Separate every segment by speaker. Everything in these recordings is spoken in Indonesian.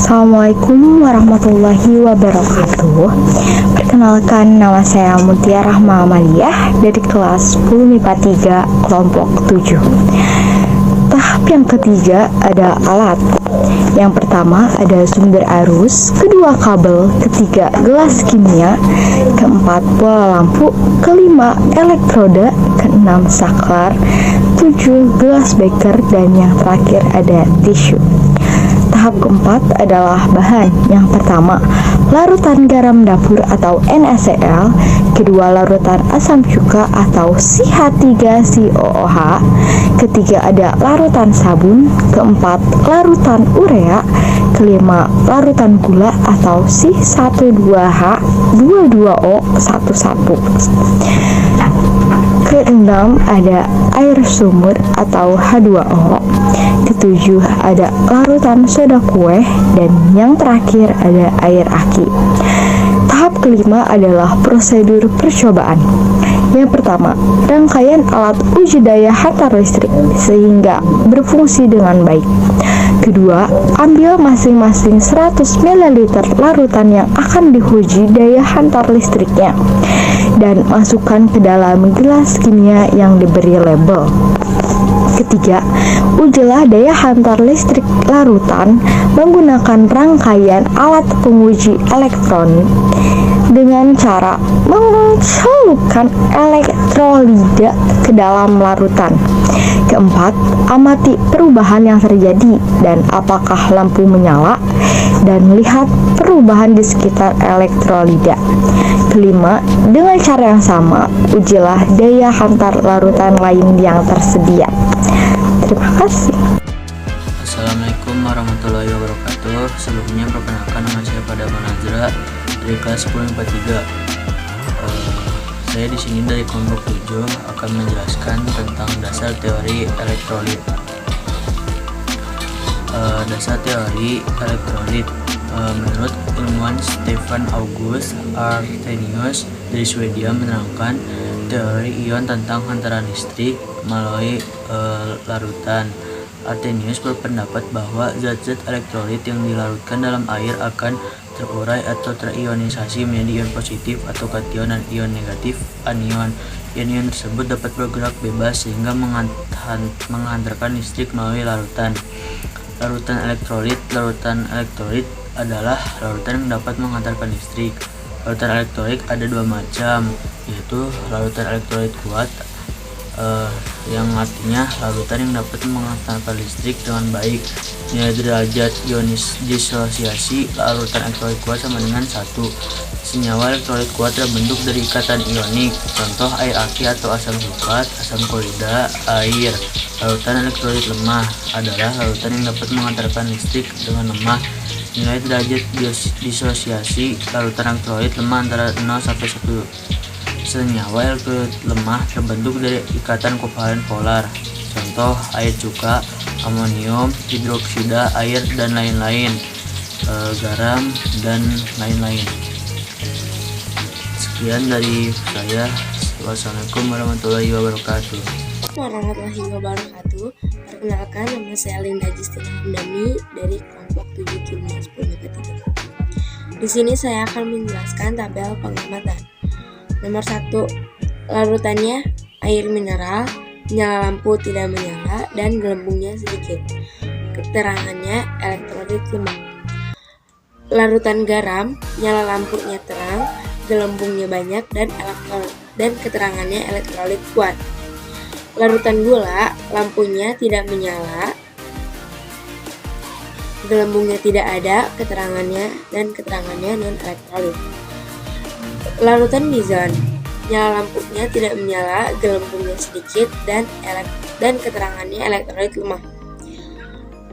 Speaker 1: Assalamualaikum warahmatullahi wabarakatuh. Perkenalkan, nama saya Mutia Rahma Amalia dari kelas 10 MIPA 3 kelompok 7. Tahap yang ketiga ada alat. Yang pertama ada sumber arus, kedua kabel, ketiga gelas kimia, keempat bola lampu, kelima elektroda, keenam saklar, 7 gelas beker, dan yang terakhir ada tisu. Tahap keempat adalah bahan. Yang pertama, larutan garam dapur atau NaCl, kedua larutan asam cuka atau CH3COOH, ketiga ada larutan sabun, keempat larutan urea, kelima larutan gula atau C12H22O11, keenam ada air sumur atau H2O, ketujuh ada larutan soda kue, dan yang terakhir ada air aki. Tahap kelima adalah prosedur percobaan. Yang pertama, rangkaian alat uji daya hantar listrik sehingga berfungsi dengan baik. Kedua, ambil masing-masing 100 ml larutan yang akan diuji daya hantar listriknya dan masukkan ke dalam gelas kimia yang diberi label. Ketiga, ujilah daya hantar listrik larutan menggunakan rangkaian alat penguji elektronik dengan cara mencelupkan elektrolida ke dalam larutan. Keempat, amati perubahan yang terjadi dan apakah lampu menyala, dan lihat perubahan di sekitar elektrolida. Kelima, dengan cara yang sama, ujilah daya hantar larutan lain yang tersedia. Terima kasih.
Speaker 2: Assalamualaikum warahmatullahi wabarakatuh. Sebelumnya perkenalkan, nama saya Padma Nazra dari kelas 10 MIPA 3. Saya di sini dari kelompok 7 akan menjelaskan tentang dasar teori elektrolit. Dasar teori elektrolit menurut ilmuwan Stefan August Arrhenius dari Swedia menerangkan teori ion tentang hantaran listrik melalui larutan. Arrhenius berpendapat bahwa zat-zat elektrolit yang dilarutkan dalam air akan terurai atau terionisasi menjadi ion positif atau kation dan ion negatif anion. Ion-ion tersebut dapat bergerak bebas sehingga menghantarkan listrik melalui larutan. Larutan elektrolit adalah larutan yang dapat menghantarkan listrik. Larutan elektrolit ada dua macam, yaitu larutan elektrolit kuat, yang artinya larutan yang dapat menghantarkan listrik dengan baik. Nilai derajat ionis disosiasi larutan elektrolit kuat sama dengan 1. Senyawa elektrolit kuat terbentuk dari ikatan ionik, contoh air aki atau asam sulfat, asam klorida, air. Larutan elektrolit lemah adalah larutan yang dapat menghantarkan listrik dengan lemah. Nilai derajat disosiasi larutan elektrolit lemah antara 0 sampai 1. Senyawa elektrolit lemah terbentuk dari ikatan kovalen polar, contoh air cuka, amonium, hidroksida air, dan lain-lain, garam, dan lain-lain. Sekian dari saya. Wassalamualaikum warahmatullahi wabarakatuh.
Speaker 3: Perkenalkan, nama saya Linda Justina Hamdani dari kelompok 7 kimia 10 MIPA 3. Di sini saya akan menjelaskan tabel pengamatan. Nomor 1, larutannya air mineral, nyala lampu tidak menyala, dan gelembungnya sedikit. Keterangannya elektrolit lemah. Larutan garam, nyala lampunya terang, gelembungnya banyak, dan keterangannya elektrolit kuat. Larutan gula, lampunya tidak menyala, gelembungnya tidak ada, keterangannya non elektrolit. Larutan bizon, nyala lampunya tidak menyala, gelembungnya sedikit, dan keterangannya elektrolit lemah.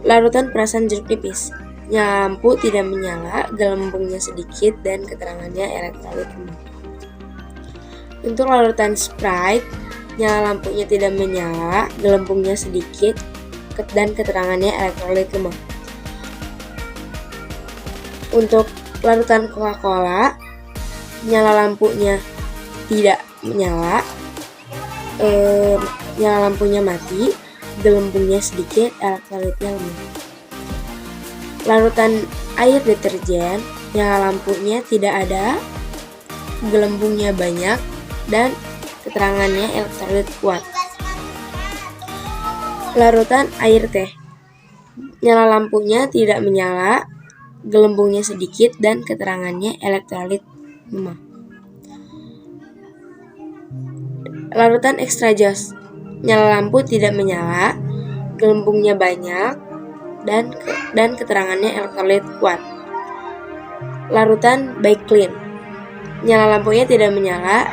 Speaker 3: Larutan perasan jeruk nipis, nyala lampu tidak menyala, gelembungnya sedikit, dan keterangannya elektrolit lemah. Untuk larutan Sprite, nyala lampunya tidak menyala, gelembungnya sedikit, dan keterangannya elektrolit lemah. Untuk larutan Coca-Cola, nyala lampunya tidak menyala, nyala lampunya mati, gelembungnya sedikit, elektrolitnya lemah. Larutan air deterjen, nyala lampunya tidak ada, gelembungnya banyak, dan keterangannya elektrolit kuat. Larutan air teh, nyala lampunya tidak menyala, gelembungnya sedikit, dan keterangannya elektrolit lemah. Larutan extra jos, nyala lampu tidak menyala, gelembungnya banyak, dan keterangannya elektrolit kuat. Larutan baik clean, nyala lampunya tidak menyala,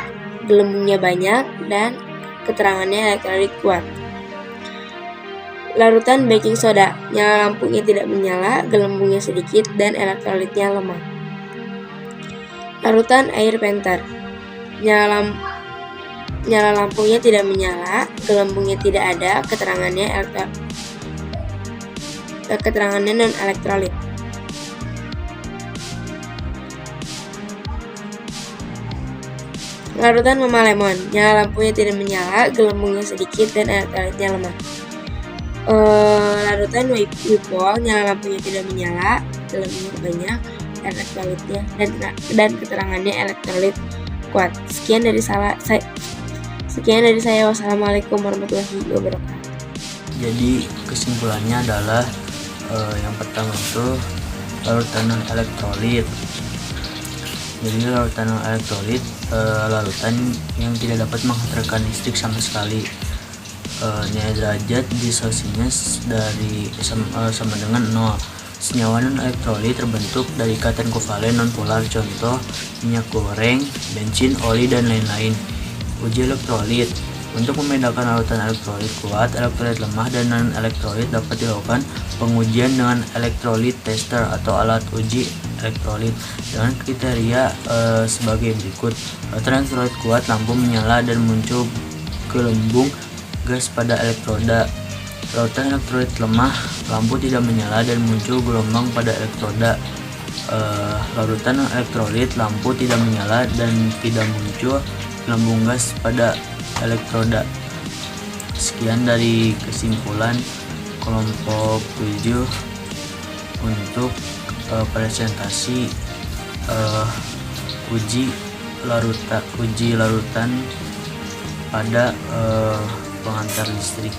Speaker 3: gelembungnya banyak, dan keterangannya elektrolit kuat. Larutan baking soda, nyala lampunya tidak menyala, gelembungnya sedikit, dan elektrolitnya lemah. Larutan air penter, nyala lampunya tidak menyala, gelembungnya tidak ada, keterangannya non elektrolit. Larutan mama lemon, nyala lampunya tidak menyala, gelembungnya sedikit, dan elektrolitnya lemah. Larutan wipol, nyala lampunya tidak menyala, gelembungnya banyak, elektrolitnya dan keterangannya elektrolit kuat. Sekian dari saya. Wassalamualaikum warahmatullahi wabarakatuh.
Speaker 2: Jadi kesimpulannya adalah yang pertama itu larutan non elektrolit. Jadi larutan non elektrolit larutan yang tidak dapat menghantarkan listrik sama sekali. Nilai derajat disosiasinya sama dengan 0. Senyawa non elektrolit terbentuk dari ikatan kovalen non polar, contoh minyak goreng, bensin, oli, dan lain-lain. Uji elektrolit. Untuk membedakan larutan elektrolit kuat, elektrolit lemah, dan non elektrolit dapat dilakukan pengujian dengan elektrolit tester atau alat uji elektrolit dengan kriteria sebagai berikut. Larutan elektrolit kuat, lampu menyala dan muncul gelembung gas pada elektroda. Larutan elektrolit lemah, lampu tidak menyala dan muncul gelombang pada elektroda. Larutan elektrolit, lampu tidak menyala dan tidak muncul gelembung gas pada elektroda. Sekian dari kesimpulan kelompok 7 untuk presentasi uji larutan pada pengantar listrik.